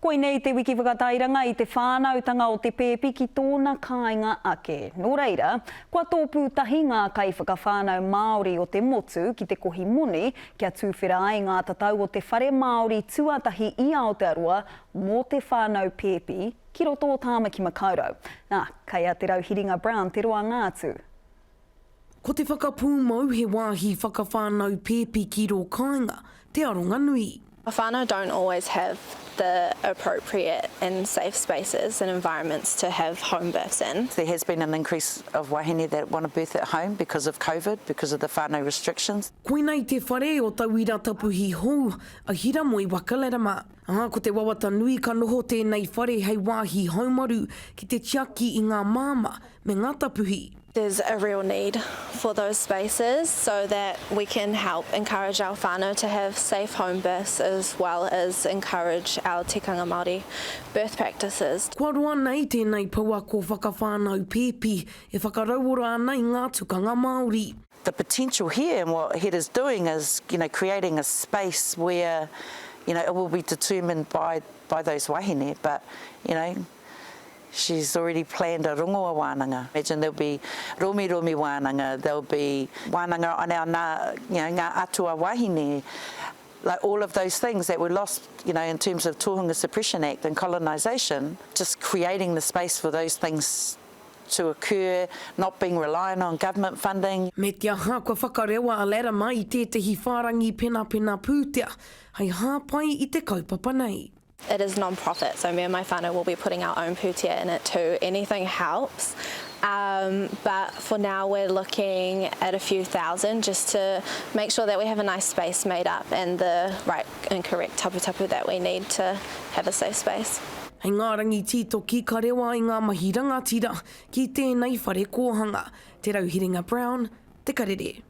Koe nei te wiki whakatairanga I te whānautanga o te pēpi ki tōna kāinga ake. Nō reira, kua tōpū tahi ngā kai whakawhānau Māori o te motu ki te kohi moni kia tūwhera ai ngā tatau o te whare Māori tuatahi I Aotearoa mō te whānau pēpi ki roto o Tāmaki Makaurau. Kei a te Rauhiringa Brown te roa ngātu. Ko te whakapūmau he wāhi whakawhānau pēpi ki ro kāinga, te aronga nui. Whānau don't always have the appropriate and safe spaces and environments to have home births in. There has been an increase of wahine that want to birth at home because of COVID, because of the whānau restrictions. Koe nei te whare o tauira tapuhi hou, a hira mo I wakalerama. Ko te wawata nui ka noho tēnei whare hei wāhi haumaru ki te tiaki I ngā māma me ngā tapuhi. There's a real need for those spaces so that we can help encourage our whānau to have safe home births as well as encourage our tikanga Māori birth practices. Kua roa nei tēnei paua ko whakawhānau pēpi e whakarauora nei ngā tukanga Māori. The potential here and what HED is doing is, creating a space where, it will be determined by those wahine, but, she's already planned a rongoa wānanga. Imagine there'll be romi wānanga, there'll be wānanga on our ngā atua wahine, like all of those things that were lost, in terms of Tohunga Suppression Act and colonisation, just creating the space for those things to occur, not being reliant on government funding. Me te aha kua whakarewa a lera mai I tētahi whārangi pena pūtea, hei hāpai I te kaupapa nei. It is non-profit, so me and my whānau will be putting our own pūtea in it too. Anything helps, but for now we're looking at a few thousand just to make sure that we have a nice space made up and the right and correct tapu that we need to have a safe space. Hei ngā rangi tito ki ka rewa I ngā mahi rangatira ki tēnei whare kōhanga. Te Rauhiringa Brown, te karere.